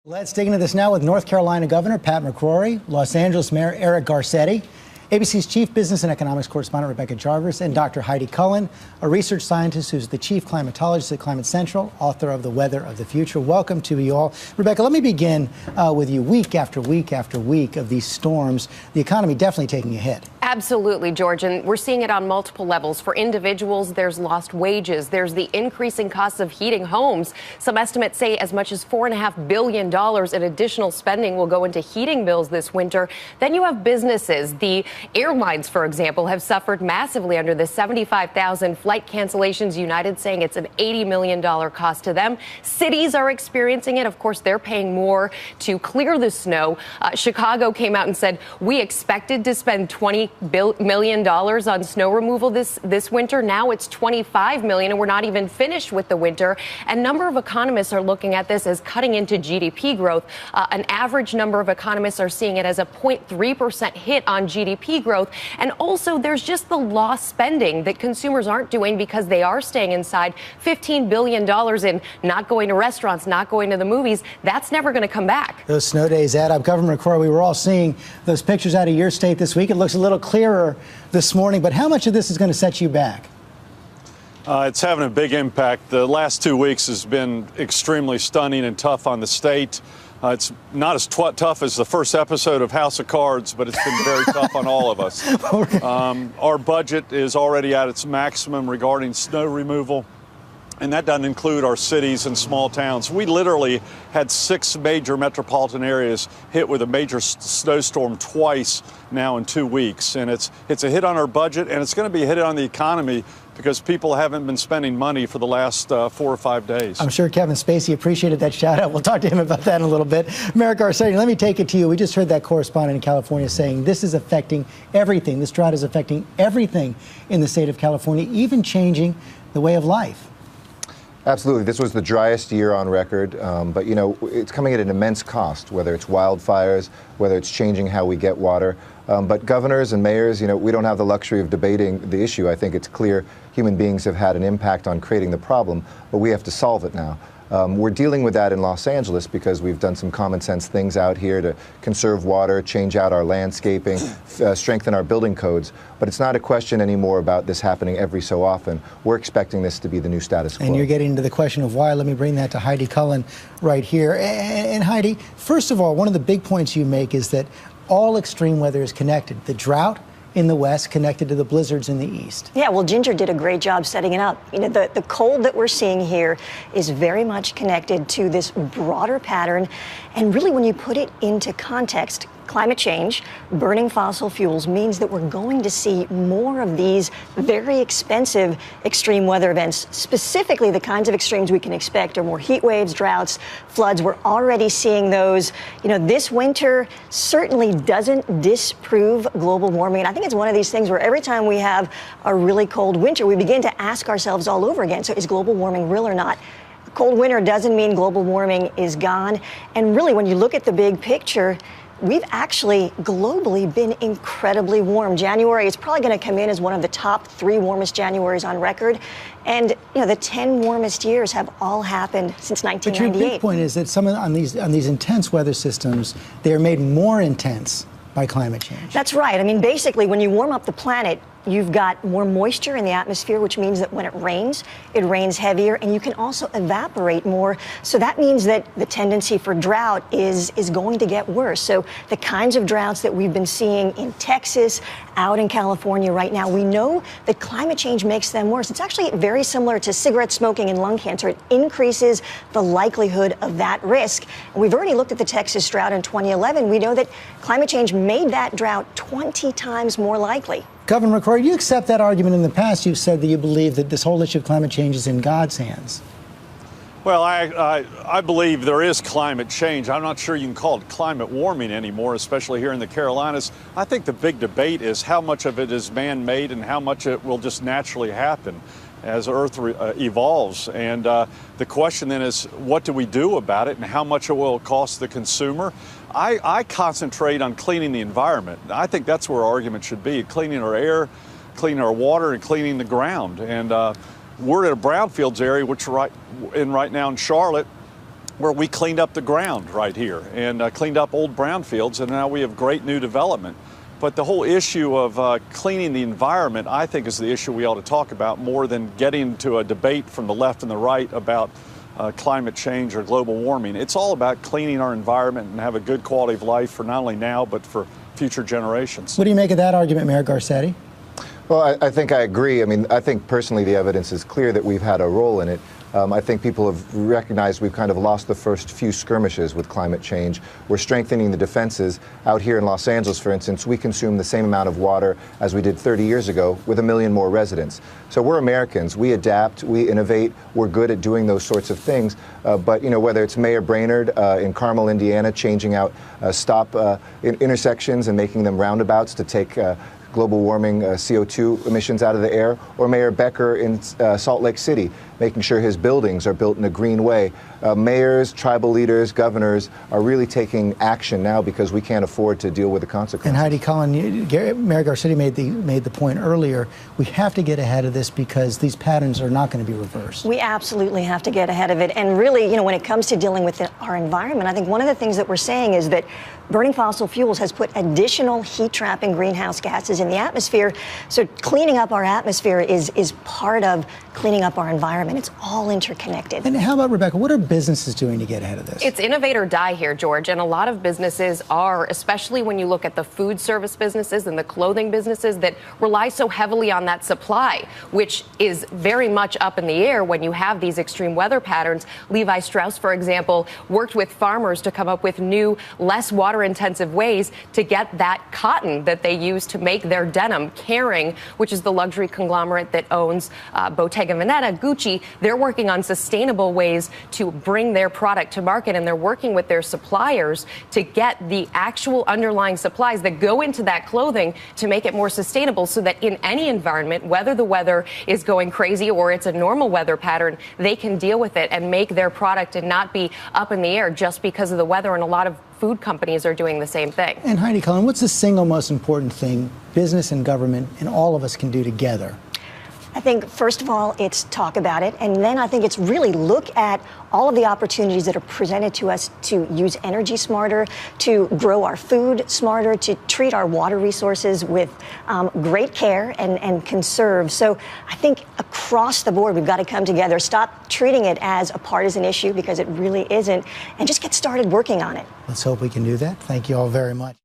Let's dig into this now with North Carolina Governor Pat McCrory, Los Angeles Mayor Eric Garcetti, ABC's Chief Business and Economics Correspondent Rebecca Jarvis, and Dr. Heidi Cullen, a research scientist who's the Chief Climatologist at Climate Central, author of The Weather of the Future. Welcome to you all. Rebecca, let me begin with you. Week after week after week of these storms, the economy definitely taking a hit. Absolutely, George, and we're seeing it on multiple levels. For individuals, there's lost wages. There's the increasing costs of heating homes. Some estimates say as much as $4.5 billion in additional spending will go into heating bills this winter. Then you have businesses. The airlines, for example, have suffered massively under the 75,000 flight cancellations. United saying it's an $80 million cost to them. Cities are experiencing it. Of course, they're paying more to clear the snow. Chicago came out and said, we expected to spend $20 million on snow removal this winter. Now it's $25 million, and we're not even finished with the winter. And a number of economists are looking at this as cutting into GDP growth. An average number of economists are seeing it as a 0.3% hit on GDP growth. And also, there's just the lost spending that consumers aren't doing because they are staying inside. $15 billion in not going to restaurants, not going to the movies. That's never going to come back. Those snow days add up. Governor McCrory, we were all seeing those pictures out of your state this week. It looks a little clearer this morning, but how much of this is going to set you back? It's having a big impact. The last 2 weeks has been extremely stunning and tough on the state. It's not as tough as the first episode of House of Cards, but it's been very tough on all of us. Our budget is already at its maximum regarding snow removal, and that doesn't include our cities and small towns. We literally had 6 major metropolitan areas hit with a major snowstorm twice now in 2 weeks. And it's a hit on our budget, and it's going to be a hit on the economy because people haven't been spending money for the last 4 or 5 days. I'm sure Kevin Spacey appreciated that shout out. We'll talk to him about that in a little bit. Mayor Garcetti, let me take it to you. We just heard that correspondent in California saying this is affecting everything. This drought is affecting everything in the state of California, even changing the way of life. Absolutely. This was the driest year on record, but, you know, it's coming at an immense cost, whether it's wildfires, whether it's changing how we get water. But governors and mayors, you know, we don't have the luxury of debating the issue. I think it's clear human beings have had an impact on creating the problem, but we have to solve it now. We're dealing with that in Los Angeles because we've done some common sense things out here to conserve water, change out our landscaping, strengthen our building codes. But it's not a question anymore about this happening every so often. We're expecting this to be the new status quo. And you're getting into the question of why. Let me bring that to Heidi Cullen right here. And Heidi, first of all, one of the big points you make is that all extreme weather is connected. The drought in the west connected to the blizzards in the east. Yeah, well, Ginger did a great job setting it up. You know, the cold that we're seeing here is very much connected to this broader pattern. And really, when you put it into context, climate change, burning fossil fuels means that we're going to see more of these very expensive extreme weather events. Specifically, the kinds of extremes we can expect are more heat waves, droughts, floods. We're already seeing those. You know, this winter certainly doesn't disprove global warming. And I think it's one of these things where every time we have a really cold winter, we begin to ask ourselves all over again, so is global warming real or not? Cold winter doesn't mean global warming is gone. And really, when you look at the big picture, we've actually globally been incredibly warm. January is probably going to come in as one of the top 3 warmest Januaries on record. And, you know, the 10 warmest years have all happened since 1998. But your big point is that some of on these intense weather systems, they are made more intense by climate change. That's right. I mean, basically, when you warm up the planet, you've got more moisture in the atmosphere, which means that when it rains heavier, and you can also evaporate more. So that means that the tendency for drought is going to get worse. So the kinds of droughts that we've been seeing in Texas, out in California right now, we know that climate change makes them worse. It's actually very similar to cigarette smoking and lung cancer. It increases the likelihood of that risk. And we've already looked at the Texas drought in 2011. We know that climate change made that drought 20 times more likely. Governor McCrory, do you accept that argument? In the past, you've said that you believe that this whole issue of climate change is in God's hands. Well, I believe there is climate change. I'm not sure you can call it climate warming anymore, especially here in the Carolinas. I think the big debate is how much of it is man-made and how much it will just naturally happen as Earth evolves. And the question then is, what do we do about it and how much it will cost the consumer? I concentrate on cleaning the environment. I think that's where our argument should be, cleaning our air, cleaning our water, and cleaning the ground. And we're in a brownfields area, which we're right now in Charlotte. where we cleaned up the ground right here and cleaned up old brownfields, and now we have great new development. But the whole issue of cleaning the environment, I think, is the issue we ought to talk about more than getting into a debate from the left and the right about climate change or global warming. It's all about cleaning our environment and have a good quality of life for not only now, but for future generations. What do you make of that argument, Mayor Garcetti? Well, I think I agree. I mean, I think personally the evidence is clear that we've had a role in it. I think people have recognized we've kind of lost the first few skirmishes with climate change. We're strengthening the defenses. Out here in Los Angeles, for instance, we consume the same amount of water as we did 30 years ago with 1 million more residents. So we're Americans. We adapt, we innovate, we're good at doing those sorts of things. But, you know, whether it's Mayor Brainerd in Carmel, Indiana, changing out stop intersections and making them roundabouts to take global warming CO2 emissions out of the air, or Mayor Becker in Salt Lake City, making sure his buildings are built in a green way. Mayors, tribal leaders, governors are really taking action now because we can't afford to deal with the consequences. And Heidi, Cullen, Mayor Garcetti made the point earlier, we have to get ahead of this because these patterns are not going to be reversed. We absolutely have to get ahead of it. And really, you know, when it comes to dealing with our environment, I think one of the things that we're saying is that burning fossil fuels has put additional heat-trapping greenhouse gases in the atmosphere. So cleaning up our atmosphere is part of cleaning up our environment. It's all interconnected. And how about, Rebecca, what are businesses doing to get ahead of this? It's innovate or die here, George, and a lot of businesses are, especially when you look at the food service businesses and the clothing businesses that rely so heavily on that supply, which is very much up in the air when you have these extreme weather patterns. Levi Strauss, for example, worked with farmers to come up with new, less water-intensive ways to get that cotton that they use to make their denim. Kering, which is the luxury conglomerate that owns Bottega Veneta, Gucci, they're working on sustainable ways to bring their product to market, and they're working with their suppliers to get the actual underlying supplies that go into that clothing to make it more sustainable so that in any environment, whether the weather is going crazy or it's a normal weather pattern, they can deal with it and make their product and not be up in the air just because of the weather. And a lot of food companies are doing the same thing. And Heidi, Cullen, what's the single most important thing business and government and all of us can do together? I think, first of all, it's talk about it. And then I think it's really look at all of the opportunities that are presented to us to use energy smarter, to grow our food smarter, to treat our water resources with great care and conserve. So I think across the board, we've got to come together, stop treating it as a partisan issue because it really isn't, and just get started working on it. Let's hope we can do that. Thank you all very much.